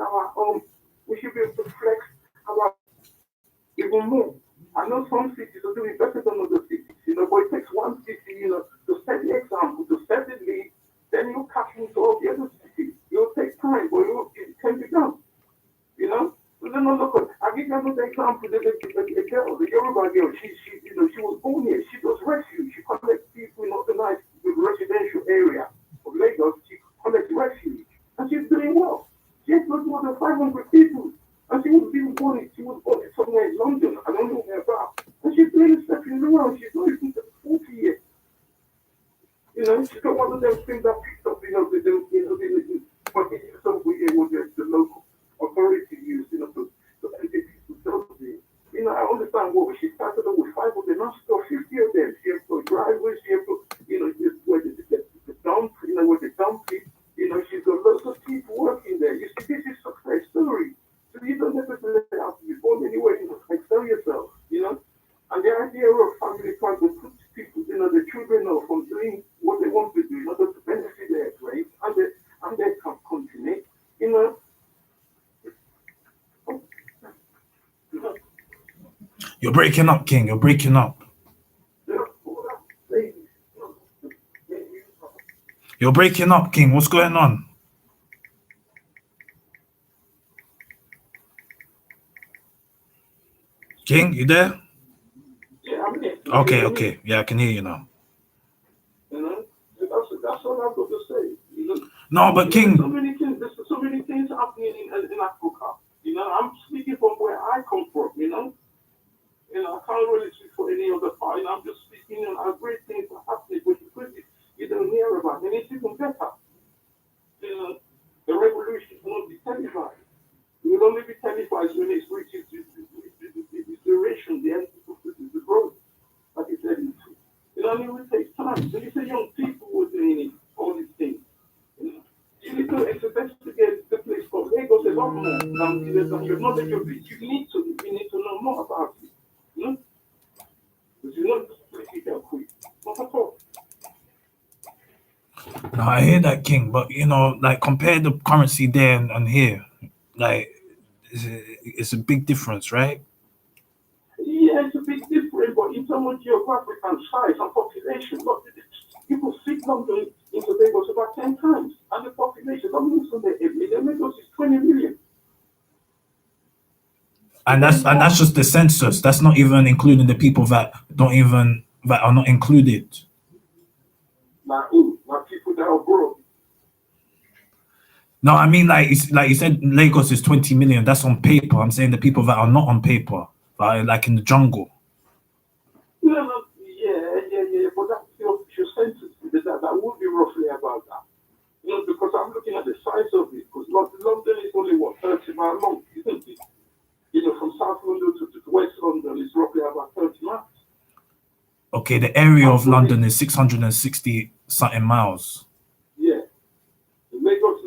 our own. We should be able to flex our even more. I know some cities are doing better than other cities, but it takes one city, to set the example, to set the lead, then you catch into all the other cities. It'll take time, but it can be done, you know. So then look, I'll give you another example. There's a girl, the Yoruba girl, she was born here. She does refuge. She collects people in organized residential area of Lagos. She collects refuge, and she's doing well. She has got more than 500 people. And she was born somewhere in London. I don't know where about. And she's doing exceptionally well. She's not even 40 years. She's got one of those things that picked up, but it's something the local authority used, to educate people. I understand what she started off with 500, now she's got 50 of them. She has got drivers, she has got, where the dump, where the dump is, she's got lots of people working there. You see, this is success story. So you don't necessarily have to be born anywhere, excel yourself, And the idea of family trying to put people, the children from doing what they want to do in order to benefit their place and their continent, You're breaking up, King. You're breaking up. You're breaking up, King. What's going on? King, you there? Yeah, I'm here. Okay. Yeah, I can hear you now. That's all I've got to say. No, but King. There's so many things happening in Africa. I'm speaking from where I come from. I can't really speak for any other part. I'm just speaking on great things are happening, but you don't hear about, and it's even better. The revolution will not be televised. It will only be televised when it reaches the duration, the end of the growth, like it's heading to. And it will take time. So you say young people were doing all these things. You need to investigate the place called Lagos a lot more than your knowledge of it. You need to know more about it. Because you're not just place you can quit. Not at all. No, I hear that, King, but compare the currency there and here, it's a big difference, right? Yeah, it's a big difference, but in terms of geographic and size and population, look, people fit London into Lagos about 10 times, and the population, London is under 8 million, Lagos is 20 million. And that's just the census. That's not even including the people that are not included. Like who? Like people that are broke. No, I mean like you said, Lagos is 20 million. That's on paper. I'm saying the people that are not on paper, but are like in the jungle. No, yeah. But that's the official census. That would be roughly about that. Because I'm looking at the size of it. Because London is only 30 miles long, isn't it? From South London to West London is roughly about 30 miles. Okay, the area of London is 660 something miles. Yeah. Lagos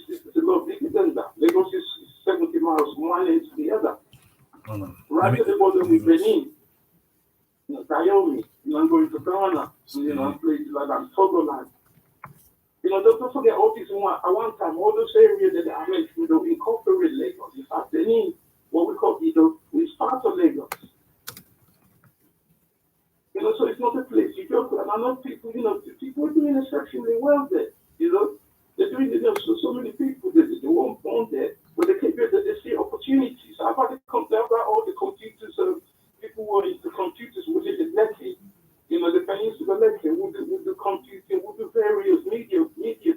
is a lot bigger than that. Lagos is 70 miles one end to the other. No. Right to the border with Benin, Wyoming, I'm going to Ghana, places like that, Togoland. Don't forget all this at one time, all those areas that I mentioned, incorporate Lagos. In fact, Benin, what we call is part of Lagos. So it's not a place you go to. And I know people, people are doing exceptionally well there. They're doing so many people they weren't born there, but they see opportunities. I've had all the computers, people who are into computers within the Lekki, the Peninsula Lekki, who do computing, who do various media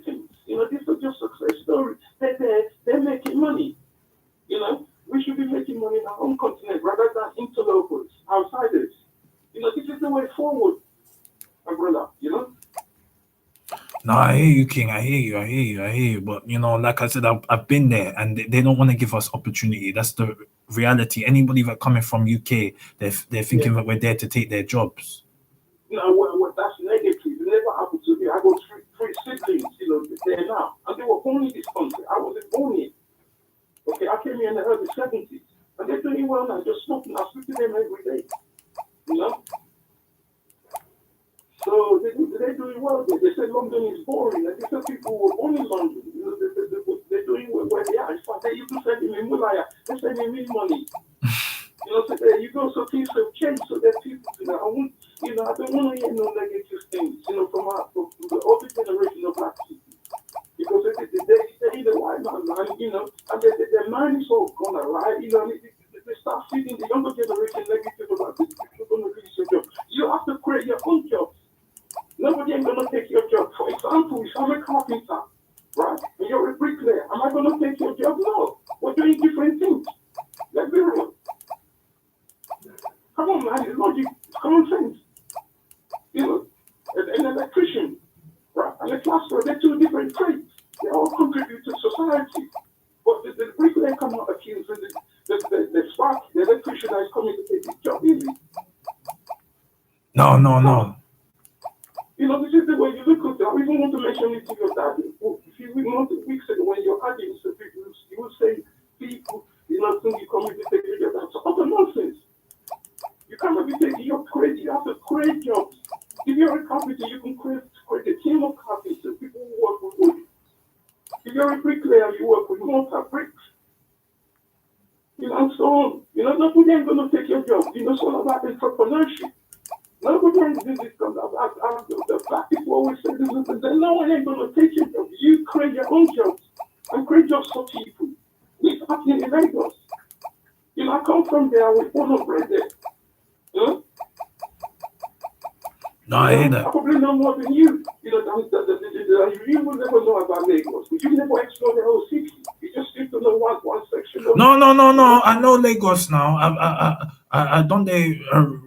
things. These are just success stories. They're making money. We should be making money in our own continent rather than interlopers, outsiders. This is the way forward, my brother, No, I hear you, King. I hear you. But, like I said, I've been there and they don't want to give us opportunity. That's the reality. Anybody that coming from UK, they're thinking that we're there to take their jobs. That's negative. It never happened to me. I got three siblings, there now. And they were born in this country. I wasn't born here. Okay, I came here in the early 70s. And they're doing well now. Just smoking. I speak to them every day. So they're doing well. They say London is boring. And these are people who were born in London. They're doing where they mulaya. In fact, they even send him in mulaya. They send him in money. So there you go. So things have changed. So that people, I won't, I don't want to hear no negative things, from the older generation of black people. Because they the white man, and their mind is all gone right, they start feeding the younger generation negative about this. You're going to lose your job. You have to create your own job. Nobody ain't going to take your job. For example, if I'm a carpenter, right, and you're a bricklayer, am I going to take your job? No. We're doing different things. Let's be real. Come on, man, it's logic, it's common sense. An electrician, right, and a plasterer, they're two different trades. They all contribute to society. But the bricklayer cannot accuse the spark, the electrician that is coming to take his job easy. No. This is the way you look at it. I even want to mention it to your dad. A few weeks ago, when you're adding to people, you will say people, think you coming to take your job. That's utter nonsense. You cannot be taking your credit. You have to create jobs. If you're a carpenter, you can create a team of carpenters, people who work with wood. If you're a bricklayer, you work with mortar, bricks. And so on. Nobody ain't going to take your job. It's all about entrepreneurship. Nobody ain't doing this. The black people always say this, but then no one ain't going to take your job. You create your own jobs and create jobs for people. It's happening in Lagos. I come from there, I was born and bred there. No, I hear that. I probably know more than you. You will never know about Lagos. You never explore the whole city. You just need to know one section of No. I know Lagos now. I don't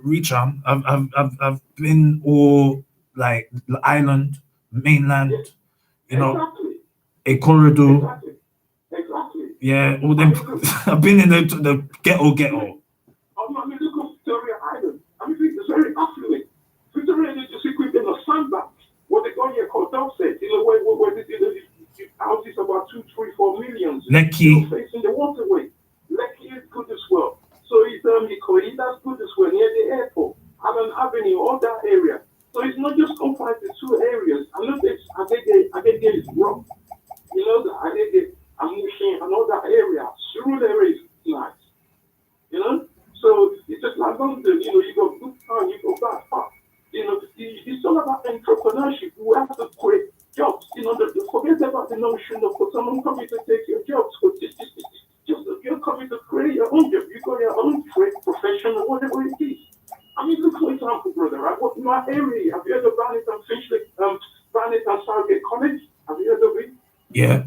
reach them. I've been all like the island, mainland. Exactly. A corridor. Exactly. Yeah, all them. I've been in the ghetto. I'm in the Victoria Island. It's very affluent. Victoria is just equivalent of sandbank. What they got here called Dowsett, where the houses about 2, 3, 4 millions. Lekki. Facing the waterway. Lekki is good as well. So it's Ikoyi, that's good as well, near the airport. Allen Avenue, all that area. So it's not just confined to 2 areas. I know this Agege is wrong. The Agege, Amun, and all that area. Surul area is nice. So it's just like London, you go good town, you go bad far. It's all about entrepreneurship. We have to create jobs. Forget about the notion of someone coming to take your jobs. Just you're coming to create your own job. You got your own trade, profession, or whatever it is. Look for example, brother, right? What my area, have you heard of Barnet and Finchley, Barnet and Southgate College? Have you heard of it? Yeah.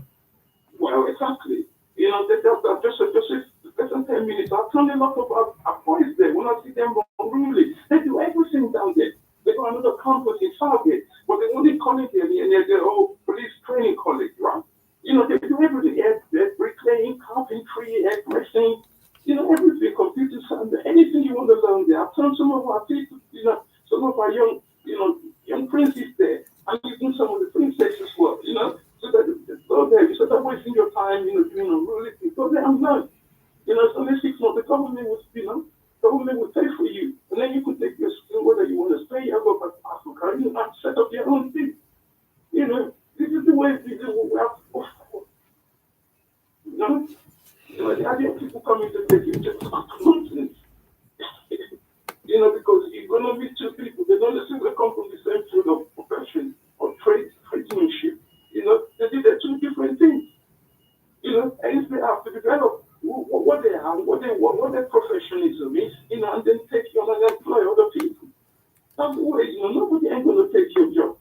Well, exactly. Just less than 10 minutes. I've told a lot of boys there. When I see them really, they do everything down there. They got another campus in Southgate, but they only college there, and they're all police training college, right? They do everything. They're bricklaying, carpentry, air pressing, everything, computer science, anything you want to learn there. I've told some of our people, some of our young princes there, and even some of the princesses as well, so that go there, so that wasting your time, doing really things. Go there and learn. It's only 6 months. The government will pay for you, and then you can take your skill, whether you want to stay or go back to Africa, and set up your own thing. This is the way we have to go forward. The idea of people coming to take you just nonsense. Because you're going to meet 2 people, they don't necessarily come from the same field of profession or tradesmanship. They're 2 different things. And they have to develop what they are, what their professionalism is, and then take you on and employ other people. That's the way, nobody ain't going to take your job.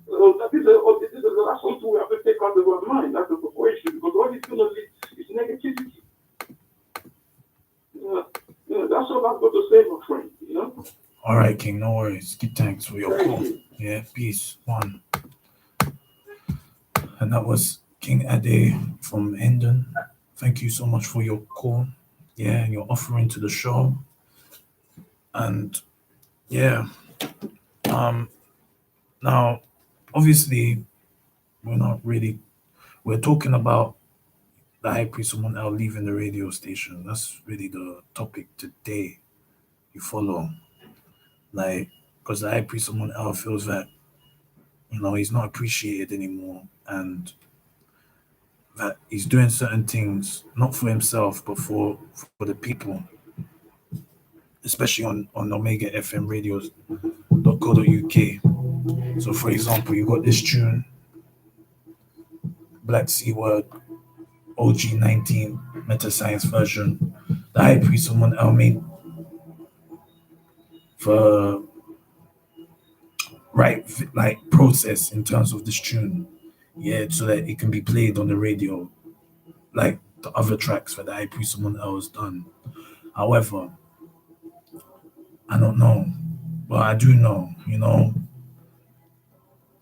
So this is the last one we have to take out of our mind, that's the equation, because all it's going to lead is negativity. That's all I've got to say, my friend, All right, King, no worries. Give thanks for your call. Yeah, peace. One. And that was King Ade from Hendon. Thank you so much for your call. Yeah, and your offering to the show. And yeah. Now, obviously, we're talking about the High Priest Amun El leaving the radio station. That's really the topic today. You follow? Because the High Priest Amun El feels that, he's not appreciated anymore. And that he's doing certain things not for himself but for the people, especially on Omega FM radios.co.uk. So for example, you got this tune, Black Sea Word, OG19 Metascience version, the High Priest Amun made for right like process in terms of this tune, yeah, so that it can be played on the radio like the other tracks that the High Priest someone else done. However, I don't know, but I do know,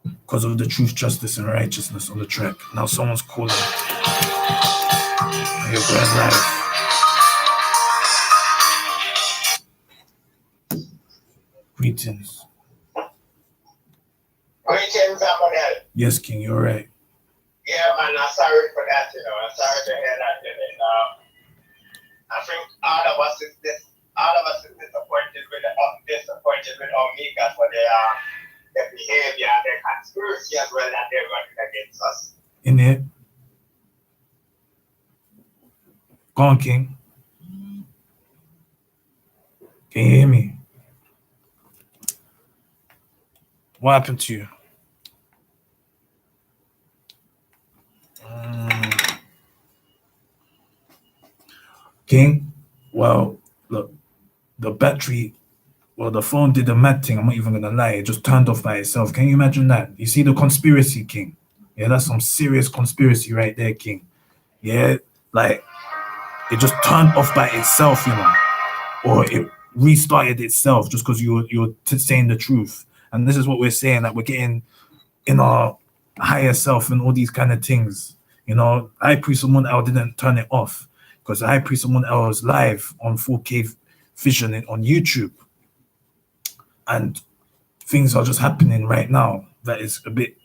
because of the truth, justice, and righteousness on the track. Now someone's calling. You're going live. Greetings. Greetings, Amun. Yes, King, you're right. Yeah, man, I'm sorry for that, I'm sorry to hear that, I think all of us is disappointed with Omega for their behavior and their conspiracy as well that they're running against us. In it. Go on, King. Can you hear me? What happened to you? King? Well, look, the battery, the phone did a mad thing. I'm not even going to lie. It just turned off by itself. Can you imagine that? You see the conspiracy, King? Yeah, that's some serious conspiracy right there, King. Yeah, like, it just turned off by itself, or it restarted itself just because you're saying the truth. And this is what we're saying, that we're getting in our higher self and all these kind of things. High Priest someone else didn't turn it off because the High Priest someone else is live on 4K vision on YouTube. And things are just happening right now that is a bit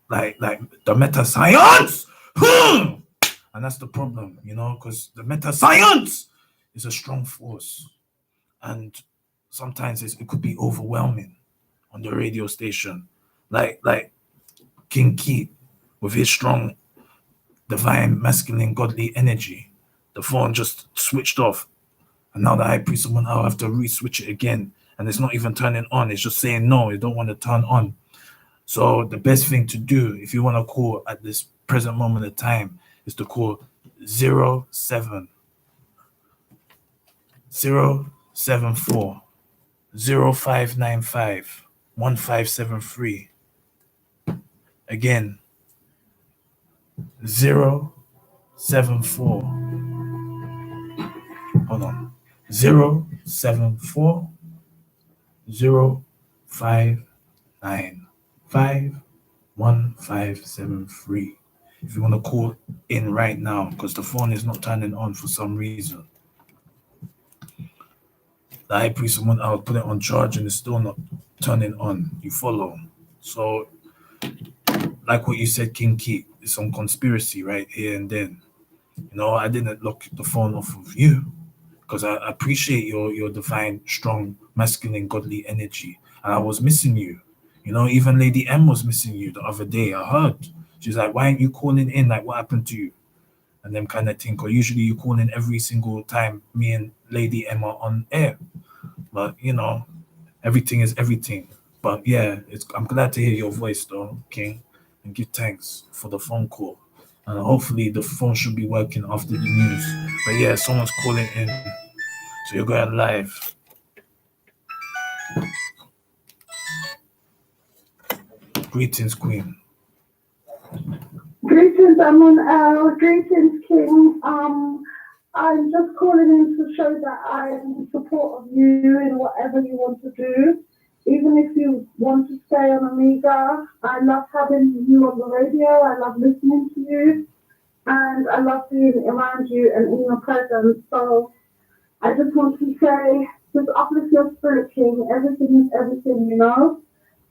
like the Metascience. And that's the problem, because the Metascience is a strong force. And sometimes it could be overwhelming on the radio station. Like King Keith with his strong, divine, masculine, godly energy. The phone just switched off. And now the High Priest someone I'll have to re-switch it again. And it's not even turning on. It's just saying no, it don't want to turn on. So the best thing to do if you want to call at this present moment of time is to call 074 0595 1573. Again, 074. Hold on. 074 0595 1573. If you want to call in right now, because the phone is not turning on for some reason. The High Priest someone I'll put it on charge and it's still not turning on. You follow. So, like what you said, King Keith, it's some conspiracy right here and then. I didn't lock the phone off of you because I appreciate your divine, strong, masculine, godly energy. And I was missing you. Even Lady M was missing you the other day. I heard. She's like, why aren't you calling in? Like, what happened to you? And them kind of thing. Or usually you call in every single time me and Lady M are on air. But, everything is everything. But yeah, I'm glad to hear your voice though, King. And give thanks for the phone call. And hopefully the phone should be working after the news. But yeah, someone's calling in. So you're going live. Greetings, Queen. Greetings, Amun. Greetings, King. I'm just calling in to show that I am in support of you in whatever you want to do. Even if you want to stay on Omega, I love having you on the radio. I love listening to you. And I love being around you and in your presence. So I just want to say, just uplift your spirit, King. Everything is everything,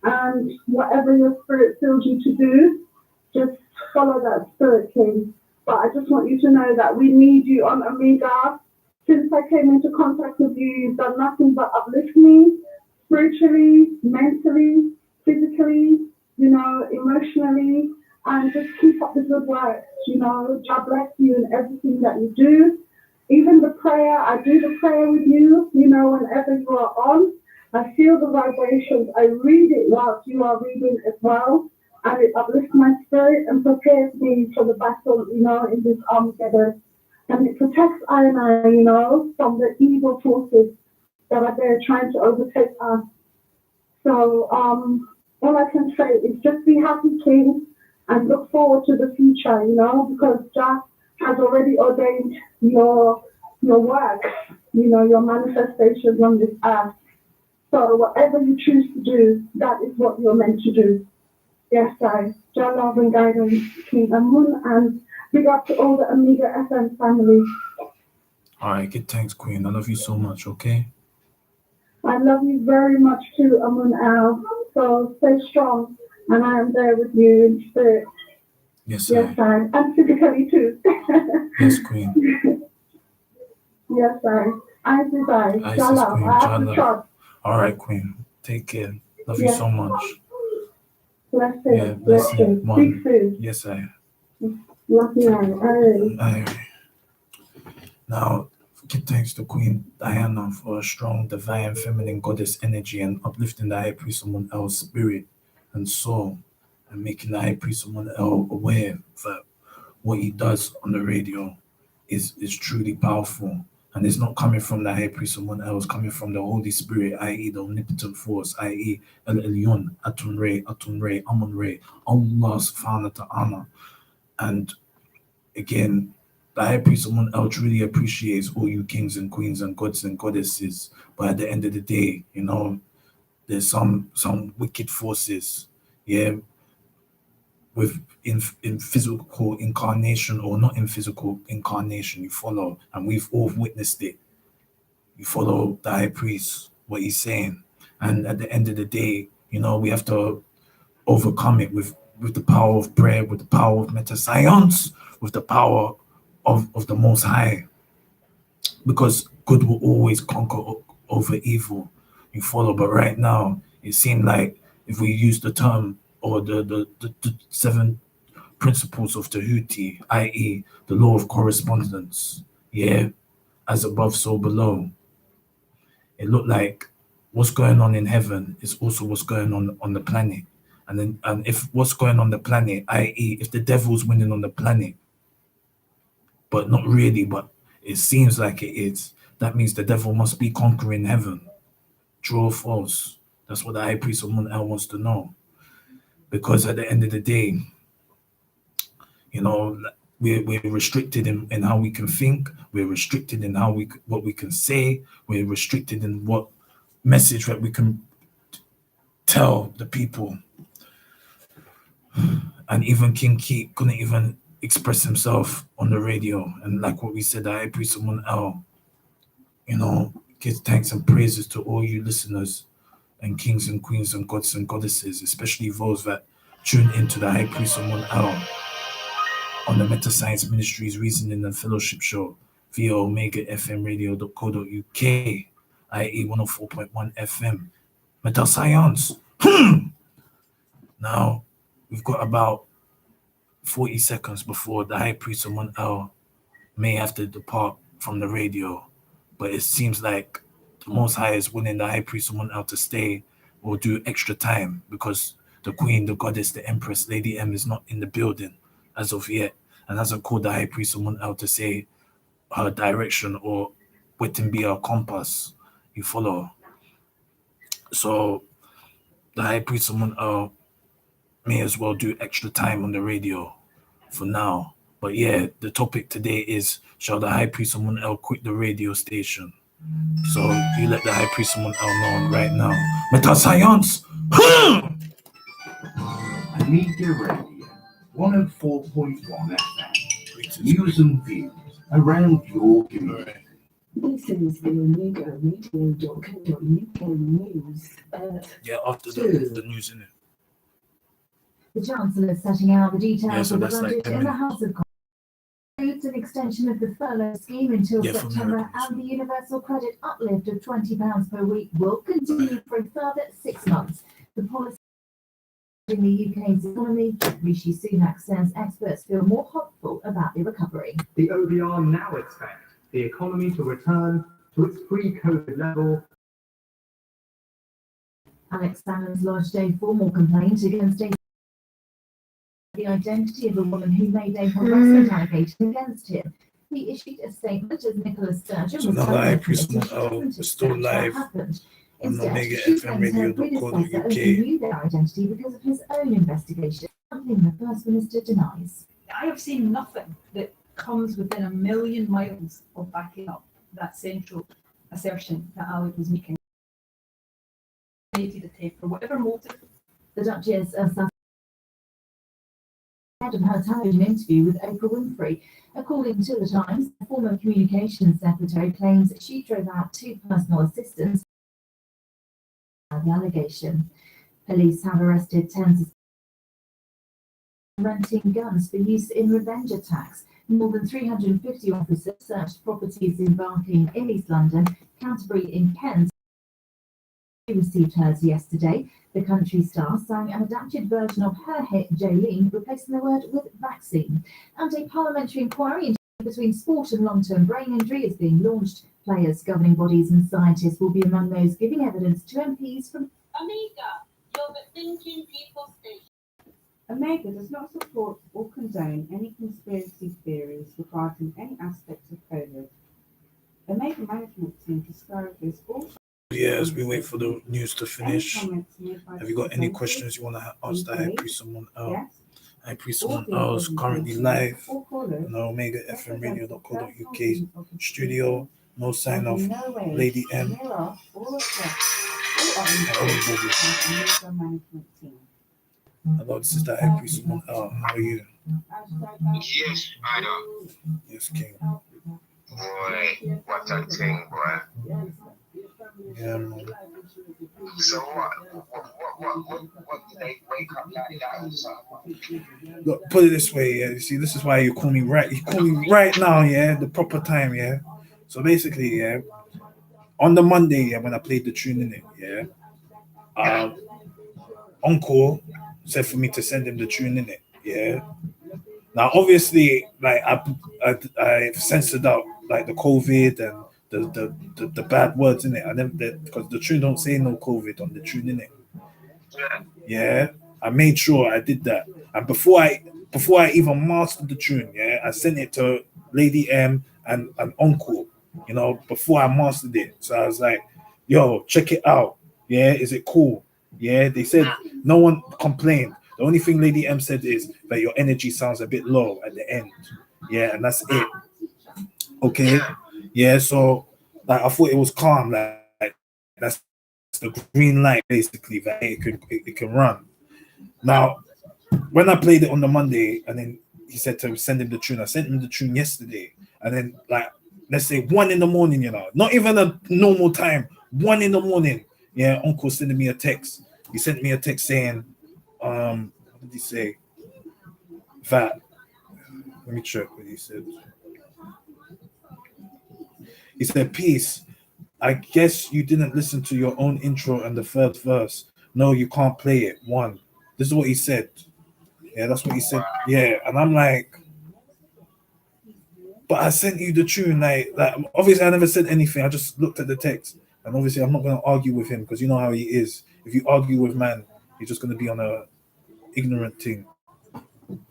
And whatever your spirit feels you to do, just follow that spirit, King. But I just want you to know that we need you on Omega. Since I came into contact with you, you've done nothing but uplift me spiritually, mentally, physically, emotionally. and just keep up the good work. God bless you in everything that you do. Even the prayer, I do the prayer with you, whenever you are on. I feel the vibrations. I read it whilst you are reading as well. And it uplifts my spirit and prepares me for the battle, in this Armageddon. And it protects I and I, from the evil forces that are there trying to overtake us. So all I can say is just be happy, King, and look forward to the future, because Jah has already ordained your work, your manifestations on this earth. So whatever you choose to do, that is what you're meant to do. Yes, guys. Jah love and guidance, King Amun, and big up to all the Amiga FM family. All right, good thanks, Queen. I love you so much, okay? I love you very much too, Amun Al. So stay strong, and I am there with you in spirit. Yes, Yes, I. And physically too. Yes, Queen. Yes, I. I desire. Isis, Queen. I have to trust. All right, Queen. Take care. Love you Yes. so much. Blessings. Yeah, blessing. Speak soon. Yes, I. Love you. Aye. Now, give thanks to Queen Diana for a strong, divine, feminine goddess energy and uplifting the High Priest Amun El's spirit and soul, and making the High Priest Amun El aware that what he does on the radio is truly powerful. And it's not coming from the High Priest Amun El, it's coming from the Holy Spirit, i.e. the omnipotent force, i.e. El Elyon, Atun Re, Amun Re, Allah subhanahu wa ta'ala. And again, the High Priest Amun El truly appreciates all you kings and queens and gods and goddesses. But at the end of the day, there's some wicked forces, with in physical incarnation or not in physical incarnation, you follow, and we've all witnessed it. You follow the High Priest, what he's saying, and at the end of the day, we have to overcome it with the power of prayer, with the power of Metascience, with the power of the Most High, because good will always conquer over evil. You follow, but right now it seemed like if we use the term or the 7 principles of Tahuti, i.e. the law of correspondence, as above, so below. It looked like what's going on in heaven is also what's going on the planet. And if what's going on the planet, i.e. if the devil's winning on the planet, but not really, but it seems like it is, that means the devil must be conquering heaven. True or false? That's what the High Priest of Mun El wants to know. Because at the end of the day, we're restricted in how we can think. We're restricted in what we can say. We're restricted in what message that we can tell the people. And even King Keat couldn't even express himself on the radio. And like what we said, the High Priest of Mun El, gives thanks and praises to all you listeners and kings and queens and gods and goddesses, especially those that tune into the High Priest of Mun El on the Metascience Ministries Reasoning and Fellowship Show via omegafmradio.co.uk, i.e. 104.1 FM. Metascience. Now, we've got about 40 seconds before the High Priest of Mun El may have to depart from the radio, but it seems like the Most High is willing the High Priest of Mun El to stay or do extra time, because the Queen, the Goddess, the Empress, Lady M is not in the building as of yet, and hasn't called the High Priest of Mun El to say her direction or what can be her compass. You follow? So the High Priest of Mun El may as well do extra time on the radio for now. But the topic today is, shall the High Priest of Mun El quit the radio station? So you let the High Priest of Mun El know right now. Metascience! Amiga Radio, 104.1 FM. News and views around your community. This is the AmigaRadio.co.uk news After the news, innit? The Chancellor is setting out the details so of the that's like budget 10 in the minutes. House of Commons. Includes an extension of the furlough scheme until For September, miracles. and the universal credit uplift of £20 per week will continue for a further 6 months. The policy In the UK's economy, Rishi Sunak says experts feel more hopeful about the recovery. The OBR now expect the economy to return to its pre-COVID level. Alex Salmons lodged a formal complaint against the identity of a woman who made a harassment allegation against him. He issued a statement as Nicholas Sturgeon was still live. Instead, she claims her predecessor only knew their identity because of his own investigation, something the First Minister denies. I have seen nothing that comes within a million miles of backing up that central assertion that Alec was making. For whatever motive. The Duchess of Sussex head of her television interview with Oprah Winfrey. According to The Times, the former communications secretary claims she drove out two personal assistants. The allegation. Police have arrested tens of renting guns for use in revenge attacks. More than 350 officers searched properties in Barking in East London, Canterbury in Kent. Received hers yesterday. The country star sang an adapted version of her hit Jolene, replacing the word with vaccine. And a parliamentary inquiry between sport and long-term brain injury is being launched. Players, governing bodies and scientists will be among those giving evidence to MPs from Omega, you're the thinking people station. Omega does not support or condone any conspiracy theories regarding any aspects of COVID. Omega management team discourages all. Yes, we wait for the news to finish. Have you got any questions you want to ask the High Priest someone else? High Priest someone else currently live on Omega FM Radio.co.uk studio. No sign of Lady M. Hello, this is the High Priest someone else. How are you? Yes, I know. Yes, King. Boy, what a thing, boy. Yeah, man. So what did they wake up like that or something? Look, put it this way, yeah. You see, this is why you call me right. You call me right now, yeah, the proper time, yeah. So basically, yeah, on the Monday, yeah, when I played the tune in it, yeah, Uncle said for me to send him the tune in it, yeah. Now, obviously, like I've censored out like the COVID and the bad words in it. I never did because the tune don't say no COVID on the tune in it. Yeah, I made sure I did that. And before I even mastered the tune, yeah, I sent it to Lady M and Uncle, you know, before I mastered it. So I was like, yo, check it out. Yeah, is it cool? Yeah, they said no one complained. The only thing Lady M said is that your energy sounds a bit low at the end. Yeah, and that's it. Okay. Yeah, so like I thought it was calm, like that's the green light basically that it can run. Now, when I played it on the Monday, and then he said to send him the tune, I sent him the tune yesterday, and then like let's say 1 a.m, you know, not even a normal time, 1 a.m, yeah, Uncle sending me a text. He sent me a text saying, what did he say? That let me check what he said. He said, peace. I guess you didn't listen to your own intro and the third verse. No, you can't play it. One. This is what he said. Yeah, that's what he said. Yeah, and I'm like, but I sent you the tune. Like obviously, I never said anything. I just looked at the text, and obviously, I'm not going to argue with him because you know how he is. If you argue with man, you're just going to be on a ignorant thing.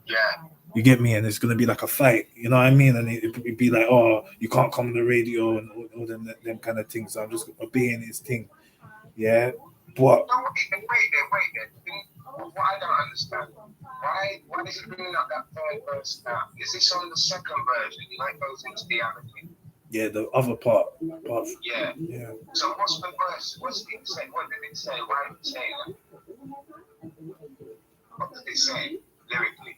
Yeah. You get me? And it's going to be like a fight, you know what I mean? And it'd be like, oh, you can't come on the radio and all them kind of things. So I'm just obeying his thing. Yeah. But No, wait there. What I don't understand, why is he bringing up that third verse now? Is this on the second version? You know, it goes into the other thing. yeah, the other part. Yeah. Yeah. So what's the verse? What's it say? What did it say? Why did it say that? What did it say lyrically?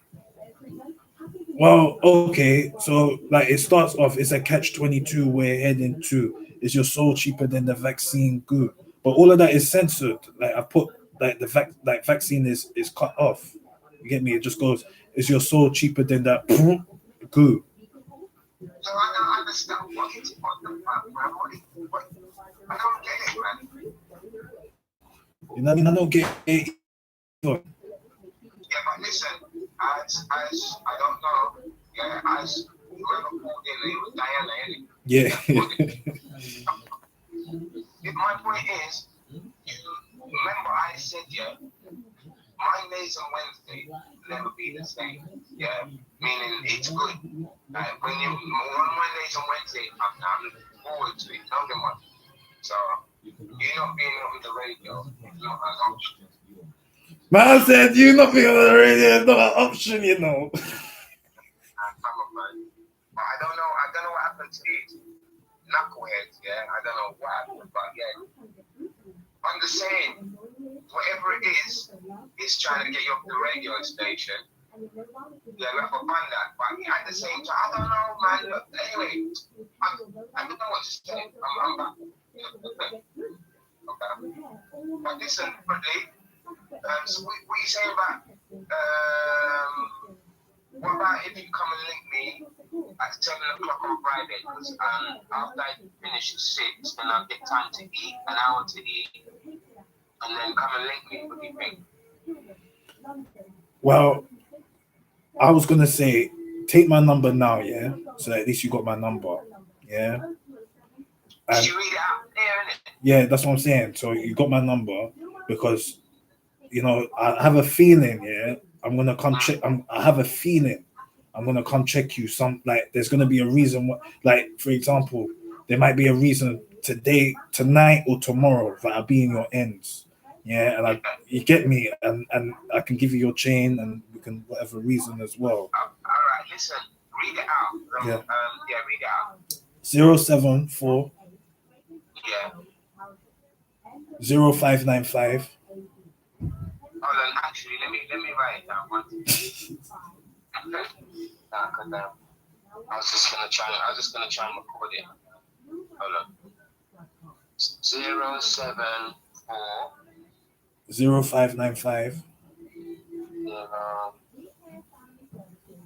Well, okay. So like it starts off, it's a catch-22 we're heading to. Is your soul cheaper than the vaccine? Good. But all of that is censored. Like I put like vaccine is cut off. You get me? It just goes, is your soul cheaper than that? Good. So I don't understand what the fuck, man. I don't get it, man. You know what I mean? I don't get it. Yeah, but listen, as I don't know, yeah, as whoever called in, it was Diana, innit? Yeah. My point is, you remember I said, yeah, Mondays and Wednesdays never be the same. Yeah, meaning it's good. Like when you on Mondays and Wednesdays, I'm looking forward to it. Don't get much. So you not being on the radio is not an option. Man said you not being on the radio is not an option, you know. But I don't know what happened to these knuckleheads. Yeah, I don't know what happened, but yeah, I'm just saying, whatever it is trying to get you off the radio station. Yeah, we have a fun that, but at the same time, I don't know, man. Look, anyway, I don't know what to say. I'm back. Okay. But listen, Bradley, so what you saying about, what about if you come and link me at 7 o'clock on Friday? Because after I finish at 6, then I'll get time to eat, an hour to eat, and then come and link me. What do you think? Well, I was gonna say, take my number now, yeah. So at least you got my number, yeah. And you read it out there, innit? yeah, that's what I'm saying. So you got my number because you know I have a feeling, yeah. I'm gonna come check. I have a feeling I'm gonna come check you. There's gonna be a reason. Like for example, there might be a reason today, tonight, or tomorrow that I'll be in your ends. Yeah, and you get me, and I can give you your chain, and we can whatever reason as well. All right, listen, read it out. Yeah. Read it out. 074 Yeah. 0595. Hold on, actually, let me write it down. I was just gonna try and record it. Hold on. 074 0595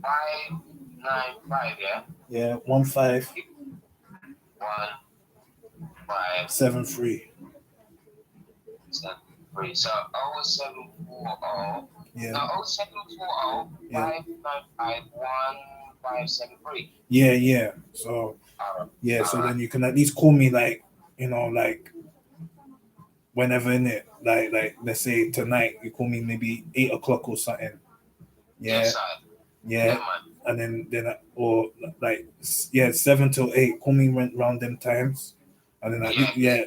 595, yeah? Yeah, 15 15 73. 73. So 0740. Yeah. No, 0740 595 1573. Yeah. So yeah, so then you can at least call me like whenever in it. Like let's say tonight you call me maybe 8 o'clock or something. Yeah. Yeah. And then or like 7 till 8. Call me around them times. And then Be in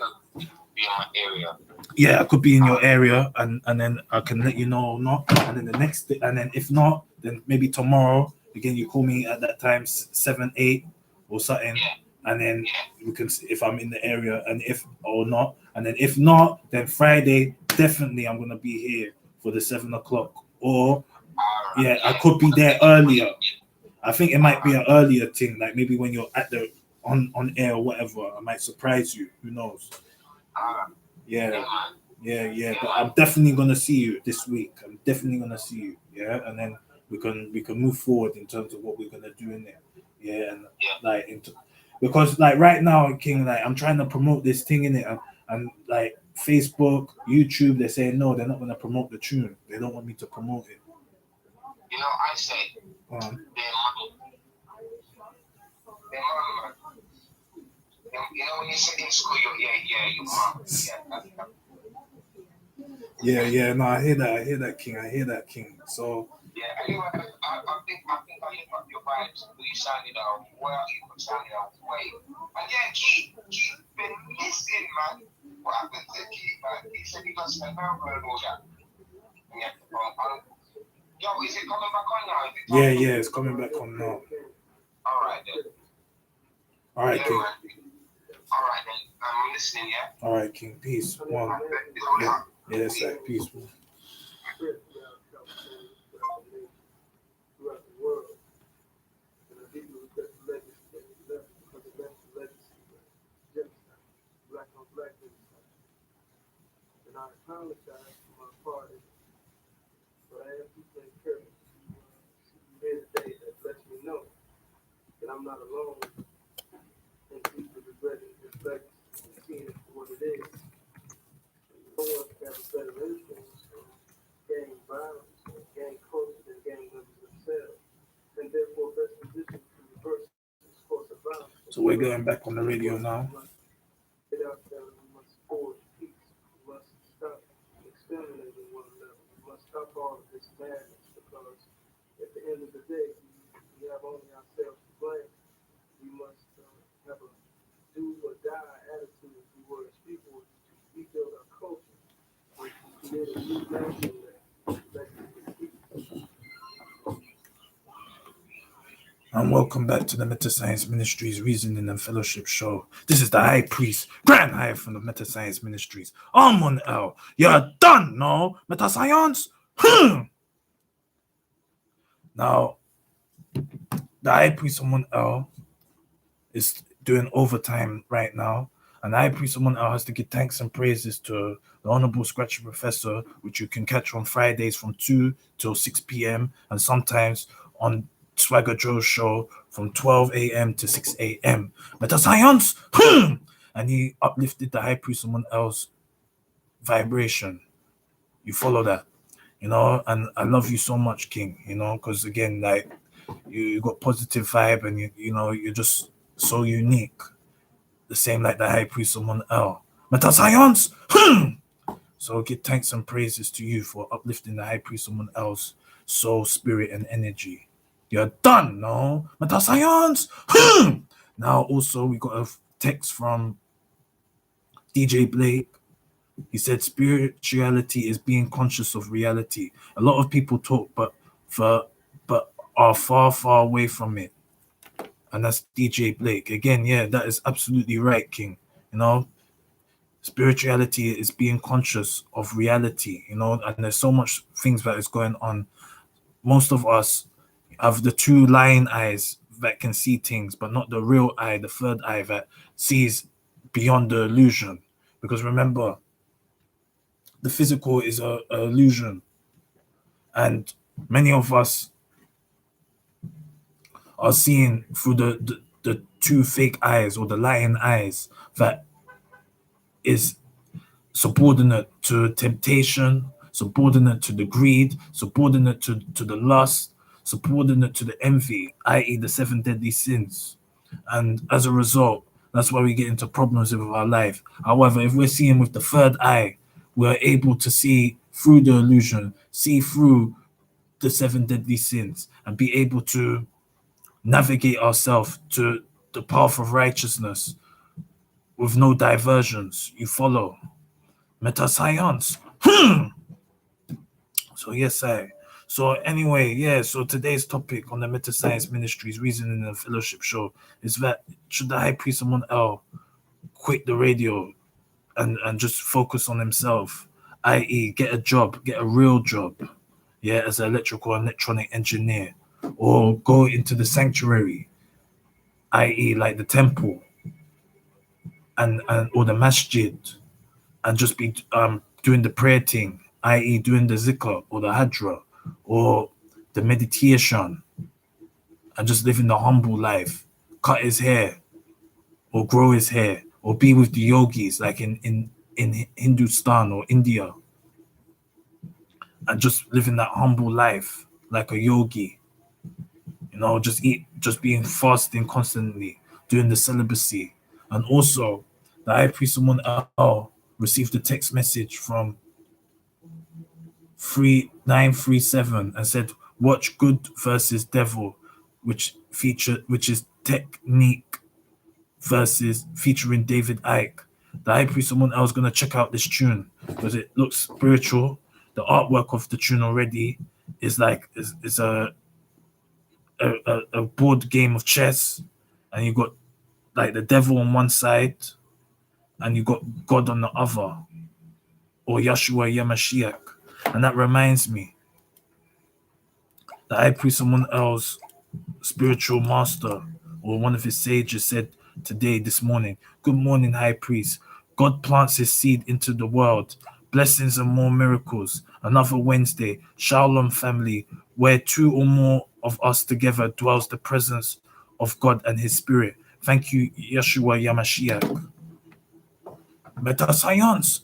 my area. Yeah, I could be in your area, and then I can let you know or not. And then the next day, and then if not, then maybe tomorrow again you call me at that time 7, 8 or something, and then we can see if I'm in the area and if or not. And then if not, then Friday definitely I'm gonna be here for the 7 o'clock. Or I could be there earlier. I think it might be an earlier thing, like maybe when you're at the on air or whatever. I might surprise you. Who knows? Yeah. But I'm definitely gonna see you this week. I'm definitely gonna see you. Yeah, and then we can move forward in terms of what we're gonna do in there. Yeah, and because like right now, King, like I'm trying to promote this thing in it, and like Facebook, YouTube, they're saying no, they're not gonna promote the tune. They don't want me to promote it. You know, I say their money. You know, when you sit in school, your mom. No, I hear that, King. So anyway, I think I lift up your vibes. You sounded out well, you sounded out way. And Keith been missing, man. What happened to Keith, man? He said he got sent over and all that. Yo, is it coming back on now? Yeah, it's coming back on now. Alright then. Alright, King. Alright then. I'm listening, yeah? Alright, King. Peace. One. Yeah, that's right. Peace. One. I apologize for my party, but I am people encouraged to be here today that lets me know that I'm not alone and people regretting this legacy and seeing it for what it is. No one can have a better influence on gang violence or gain closer than gain members themselves, and therefore best positioned to reverse this course of violence. So we're going back on the radio now. Get out there, we must forge peace. We must stop exterminating one another. We must stop all of this madness because at the end of the day, we have only ourselves to blame. We must have a do or die attitude, if we were as people, to rebuild our culture, and to create a new nation that can keep. And welcome back to the Metascience Ministries Reasoning and Fellowship Show. This is the High Priest, Grand High from the Metascience Ministries. Amun L. You're done, no? Metascience? Now, the High Priest Amun L is doing overtime right now. And the High Priest Amun L has to give thanks and praises to the Honorable Scratchy Professor, which you can catch on Fridays from 2 till 6 p.m. and sometimes on Swagger Joe's show from 12 a.m. to 6 a.m. Metascience! And he uplifted the High Priest Amun L's vibration. You follow that, you know, and I love you so much, King, you know, because again, like, you got positive vibe and you know, you're just so unique. The same like the High Priest Amun L. Metascience! So give thanks and praises to you for uplifting the High Priest Amun L's soul, spirit, and energy. You're done, no? Metascience! Now, also, we got a text from DJ Blake. He said, spirituality is being conscious of reality. A lot of people talk, but are far, far away from it. And that's DJ Blake. Again, yeah, that is absolutely right, King. You know, spirituality is being conscious of reality, you know, and there's so much things that is going on. Most of us have the two lion eyes that can see things, but not the real eye, the third eye that sees beyond the illusion. Because remember, the physical is a illusion. And many of us are seeing through the two fake eyes or the lion eyes that is subordinate to temptation, subordinate to the greed, subordinate to the lust, subordinate to the envy, i.e. the 7 deadly sins. And as a result, that's why we get into problems with our life. However, if we're seeing with the third eye, we're able to see through the illusion, see through the 7 deadly sins, and be able to navigate ourselves to the path of righteousness with no diversions. You follow? Metascience. So yes, I. So anyway, yeah, so today's topic on the Metascience Ministries Reasoning and Fellowship Show is that should the High Priest Amun L quit the radio and just focus on himself, i.e. get a job, get a real job, yeah, as an electrical and electronic engineer, or go into the sanctuary, i.e. like the temple and or the masjid, and just be doing the prayer thing, i.e. doing the zikr or the hadra or the meditation, and just living the humble life, cut his hair or grow his hair or be with the yogis like in Hindustan or India, and just living that humble life like a yogi, you know, just being fasting constantly, doing the celibacy. And also the High Priest Amun L received a text message from 3937 and said, watch Good versus Devil, which is Technique versus featuring David Icke. The High Priest Amun L is going to check out this tune because it looks spiritual. The artwork of the tune already is like is a board game of chess, and you got like the devil on one side and you got God on the other, or Yeshua Yamashiach. And that reminds me, the High Priest Amun L's spiritual master or one of his sages said this morning, good morning, High Priest. God plants his seed into the world. Blessings and more miracles. Another Wednesday, Shalom family, where two or more of us together dwells the presence of God and his spirit. Thank you, Yeshua Yamashiach. Metascience.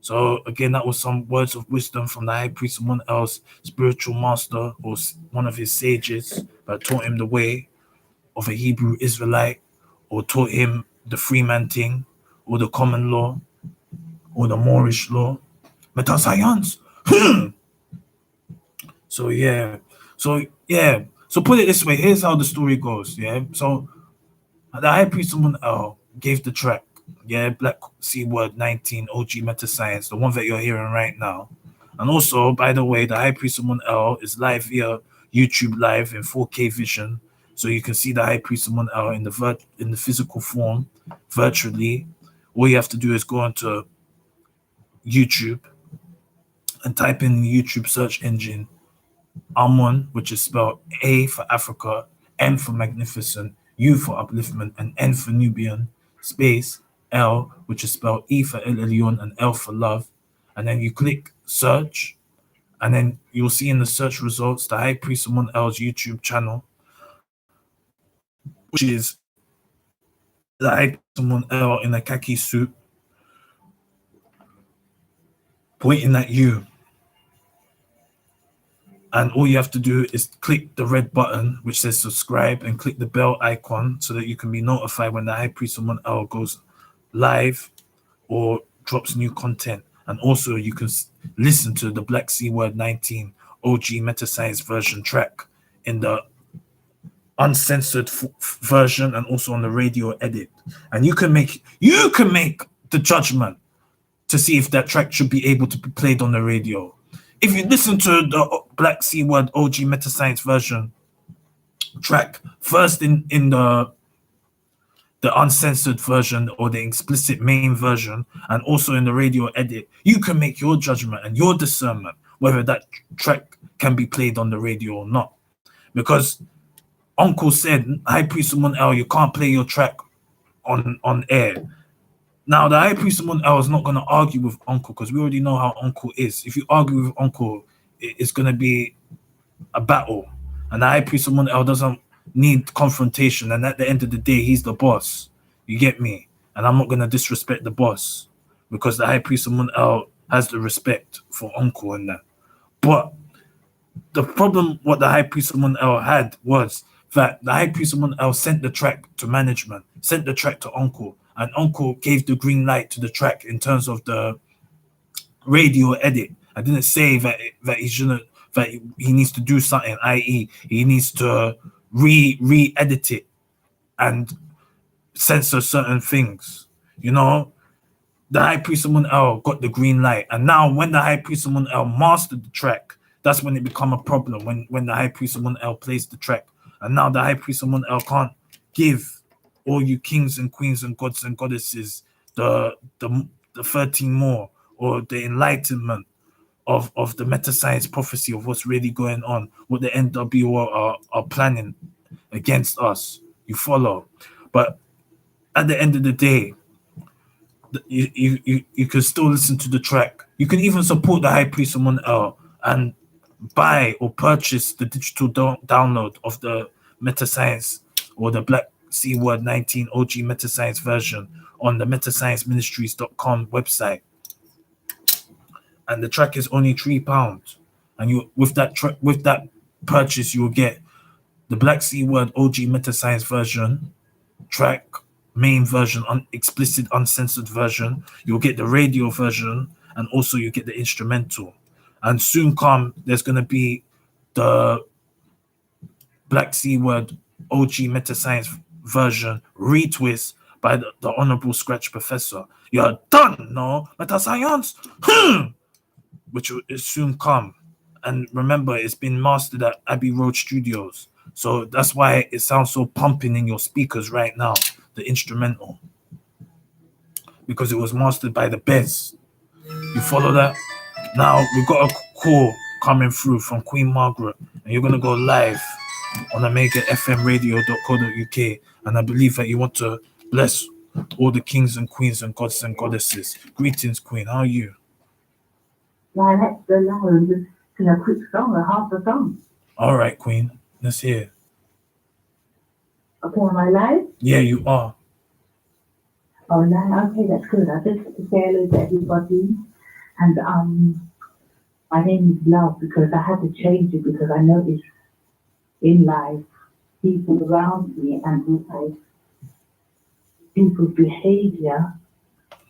So again, that was some words of wisdom from the high priest, someone else, spiritual master, or one of his sages that taught him the way of a Hebrew Israelite, or taught him the freeman thing, or the common law, or the Moorish law. Metascience. So yeah. So put it this way. Here's how the story goes. Yeah. So the high priest Amun gave the track. Yeah, Black C Word 19 OG Metascience, the one that you're hearing right now. And also, by the way, the high priest Amun is live via YouTube Live in 4K vision. So you can see the high priest Amun in the physical form virtually. All you have to do is go onto YouTube and type in the YouTube search engine Amun, which is spelled A for Africa, M for magnificent, U for upliftment, and N for Nubian, space L, which is spelled E for El Elyon and L for love. And then you click search, and then you'll see in the search results the High Priest Amun L's YouTube channel, which is the High Priest Amun L in a khaki suit, pointing at you. And all you have to do is click the red button which says subscribe and click the bell icon so that you can be notified when the High Priest Amun L goes live or drops new content. And also you can listen to the Black C Word 19 OG Metascience version track in the uncensored version and also on the radio edit. And you can make the judgment to see if that track should be able to be played on the radio. If you listen to the Black C Word OG Metascience version track first in the uncensored version or the explicit main version, and also in the radio edit, you can make your judgment and your discernment whether that track can be played on the radio or not. Because Uncle said, High Priest Amun L, you can't play your track on air. Now, the High Priest Amun L is not going to argue with Uncle because we already know how Uncle is. If you argue with Uncle, it's going to be a battle. And the High Priest Amun L doesn't need confrontation. And at the end of the day, he's the boss. You get me? And I'm not going to disrespect the boss because the High Priest Amun L has the respect for Uncle and that. But the problem what the High Priest Amun L had was that the High Priest Amun L sent the track to management, sent the track to Uncle, and Uncle gave the green light to the track in terms of the radio edit. I didn't say that he shouldn't, that he needs to do something, i.e., he needs to re-edit it and censor certain things. You know, the High Priest Amun L got the green light, and now when the High Priest Amun L mastered the track, that's when it become a problem. When the High Priest Amun L plays the track, and now the High Priest Amun L can't give all you kings and queens and gods and goddesses the 13 more or the enlightenment of the Metascience prophecy of what's really going on, what the NWO are planning against us. You follow? But at the end of the day, you can still listen to the track. You can even support the High Priest Amun L and buy or purchase the digital download of the Metascience or the Black C Word 19 OG Metascience version on the metascienceministries.com website. And the track is only £3. And you with that purchase, you'll get the Black C Word OG Metascience version, track, main version, explicit, uncensored version. You'll get the radio version, and also you get the instrumental. And soon come, there's going to be the Black C Word OG Metascience version retwist by the Honorable Scratch Professor. You're done, no? Metascience! Which will soon come. And remember, it's been mastered at Abbey Road Studios. So that's why it sounds so pumping in your speakers right now, the instrumental. Because it was mastered by the best. You follow that? Now, we've got a call coming through from Queen Margaret. And you're going to go live on omegafmradio.co.uk. And I believe that you want to bless all the kings and queens and gods and goddesses. Greetings, Queen. How are you? My next alone is a quick song, a half a song. All right, Queen. Let's hear. Okay, am I live? Yeah, you are. Oh, no, okay, that's good. I just say hello to everybody. And my name is Love because I had to change it because I noticed in life people around me and also people's behavior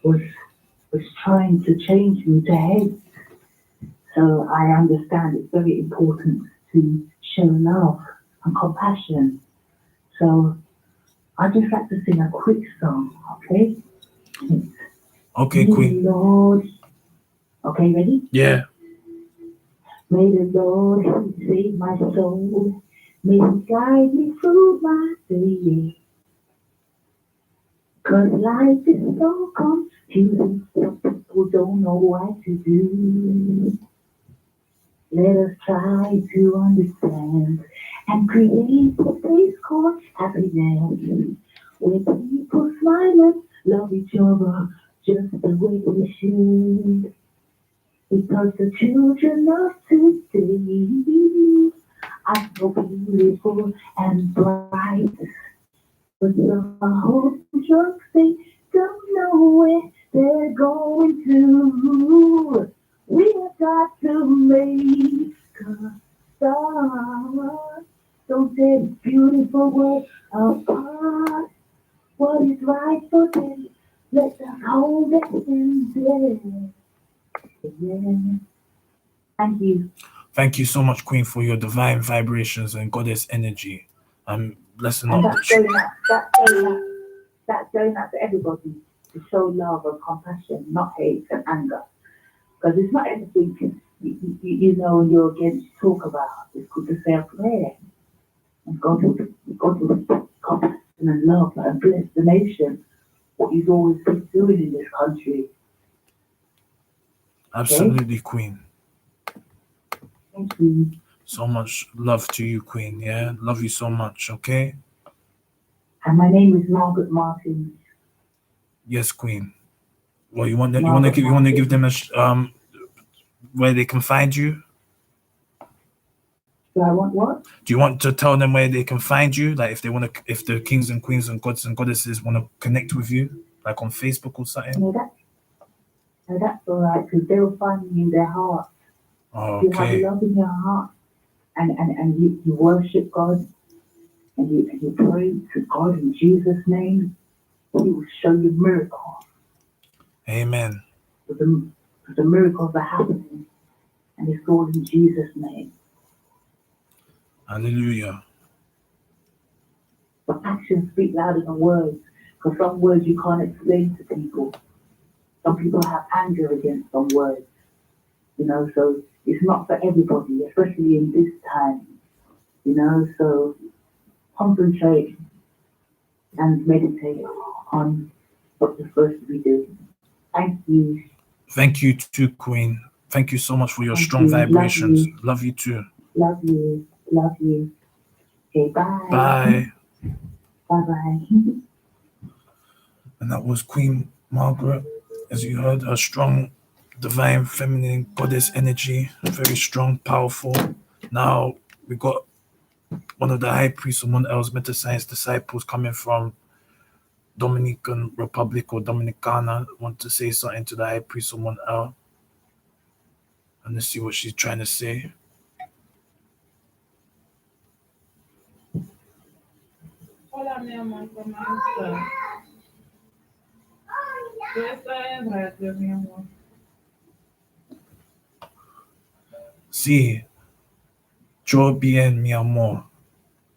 was trying to change me to hate. So I understand it's very important to show love and compassion. So I just like to sing a quick song, okay? Okay, Queen. Lord. Okay, ready? Yeah. May the Lord save my soul. May He guide me through my day. Cause life is so confusing. Some people don't know what to do. Let us try to understand and create a place called happiness. Where people smile and love each other just the way they should. Because the children of today are so beautiful and bright. But some are hopeless, they don't know where they're going to. We have got to make a start. Don't take beautiful words apart. What is right for them? Let us hold it in there. Yeah. Thank you. Thank you so much, Queen, for your divine vibrations and goddess energy. I'm blessing And up that's the going out to everybody to show love and compassion, not hate and anger. Because it's not everything you know you're against talk about. It's good to say a prayer. And God will compassion and love and bless the nation. What He's always been doing in this country. absolutely, Queen. Thank you. So much love to you, Queen. Yeah, love you so much. Okay. And my name is Margaret Martin. Yes, Queen. Well, you want to give them a where they can find you? Do I want what? Do you want to tell them where they can find you? Like if the kings and queens and gods and goddesses want to connect with you, like on Facebook or something? No, that's all right, because they'll find me in their heart. Oh, If you have okay. love in your heart and you worship God and you pray to God in Jesus' name, He will show you miracles. Amen. The miracles are happening, and it's all in Jesus' name. Hallelujah. But actions speak louder than words, because some words you can't explain to people. Some people have anger against some words, so it's not for everybody, especially in this time, so concentrate and meditate on what you're supposed to be doing. Thank you. Thank you too, Queen. Thank you so much for your Thank strong you. vibrations. Love you too. Love you. Love you. Okay, bye. Bye. Bye-bye. And that was Queen Margaret. As you heard, her strong, divine, feminine goddess energy, very strong, powerful. Now we got one of the high priests, someone else, Metascience disciples coming from Dominican Republic or Dominicana, want to say something to the high priest, someone else. And let's see what she's trying to say. Hola, mi amor, ¿cómo estás? Tú estás en radio, mi amor. Sí, yo bien, mi amor.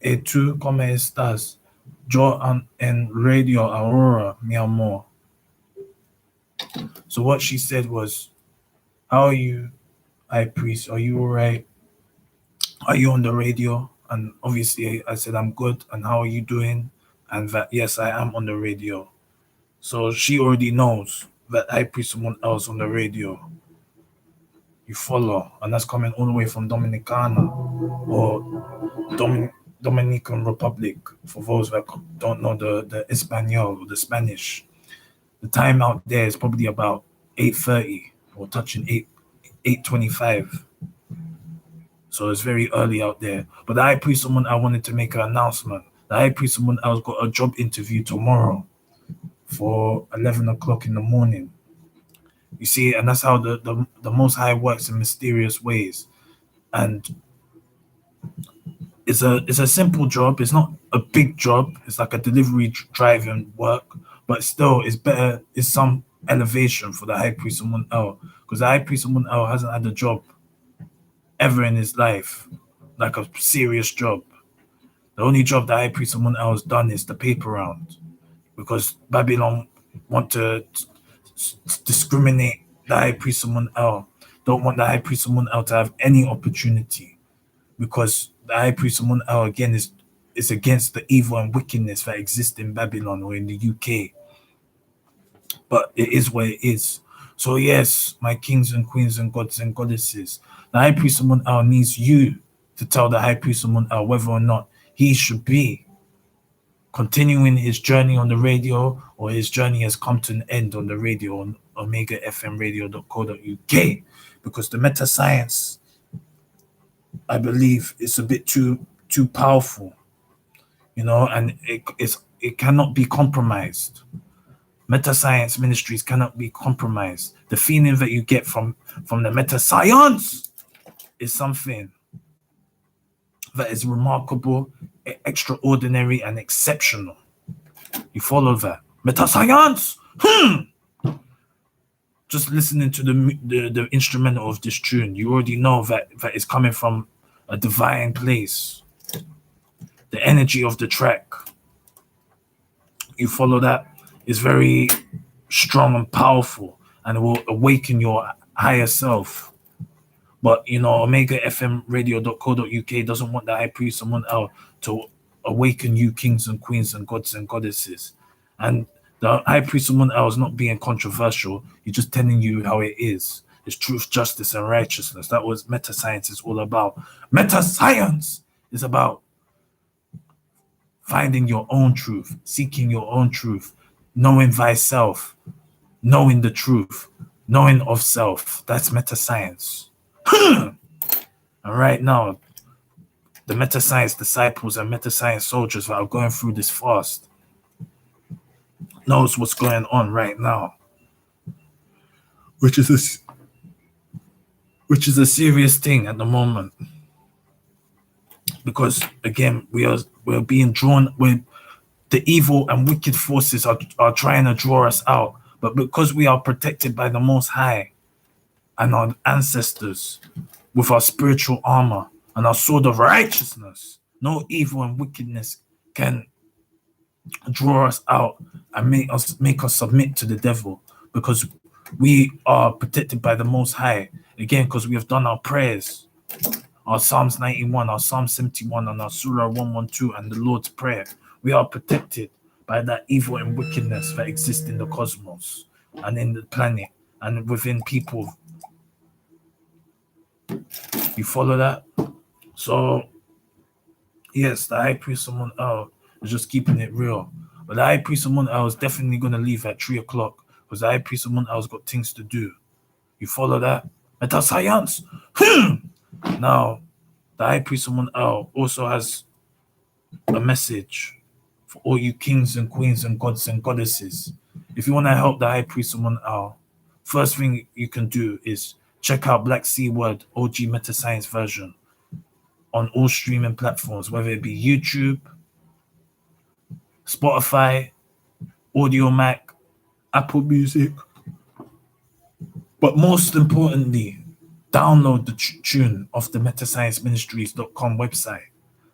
¿Y tú cómo estás? Yo en Radio Aurora, mi amor. So what she said was, how are you, high priest? Are you all right? Are you on the radio? And obviously I said, I'm good. And how are you doing? And that, yes, I am on the radio. So she already knows that I put someone else on the radio. You follow. And that's coming all the way from Dominicana or Dominican Republic. For those that don't know the Espanol or the Spanish. The time out there is probably about 8:30 or touching 8:25. So it's very early out there. But the high priest, someone I wanted to make an announcement. The high priest, someone else got a job interview tomorrow for 11 o'clock in the morning. You see, and that's how the Most High works in mysterious ways. And it's a simple job. It's not a big job. It's like a delivery driving work, but still, it's better. It's some elevation for the high priest Amun El, because the high priest Amun El hasn't had a job ever in his life, like a serious job. The only job the high priest Amun El has done is the paper round, because Babylon want to discriminate the high priest Amun El. Don't want the high priest Amun El to have any opportunity, because the high priest Amun El again is against the evil and wickedness that exist in Babylon or in the UK. But it is what it is. So yes, my kings and queens and gods and goddesses, the high priest Amun El needs you to tell the high priest Amun El whether or not he should be continuing his journey on the radio, or his journey has come to an end on the radio on omegafmradio.co.uk, because the Metascience, I believe, is a bit too powerful, and it cannot be compromised. Metascience Ministries cannot be compromised. The feeling that you get from the Metascience is something that is remarkable, extraordinary, and exceptional. You follow that? Metascience! Just listening to the instrumental of this tune, you already know that it's coming from a divine place. The energy of the track, you follow that, is very strong and powerful, and it will awaken your higher self. But omegafmradio.co.uk doesn't want the high priest Amun El to awaken you, kings and queens and gods and goddesses. And the high priest Amun El is not being controversial. He's just telling you how it is. It's truth, justice, and righteousness. That was Metascience is all about. Metascience is about finding your own truth, seeking your own truth, knowing thyself, knowing the truth, knowing of self. That's Metascience. And right now, the Metascience disciples and Metascience soldiers that are going through this fast knows what's going on right now, which is a serious thing at the moment, because again we're being drawn with the evil and wicked forces are trying to draw us out, but because we are protected by the Most High and our ancestors with our spiritual armor and our sword of righteousness, no evil and wickedness can draw us out and make us submit to the devil, because we are protected by the Most High, again because we have done our prayers, our Psalms 91, our Psalm 71, and our Surah 112 and the Lord's Prayer. We are protected by that evil and wickedness that exists in the cosmos and in the planet and within people. You follow that? So yes, the high priest Amun El is just keeping it real. But the high priest Amun El is definitely going to leave at 3 o'clock, because the high priest Amun El's got things to do. You follow that? Metascience! Now, the high priest Amun El also has a message for all you kings and queens and gods and goddesses. If you want to help the high priest Amun El, first thing you can do is check out Black Sea Word OG Metascience version on all streaming platforms, whether it be YouTube, Spotify, Audio Mac, Apple Music. But most importantly, download the tune off the metascienceministries.com website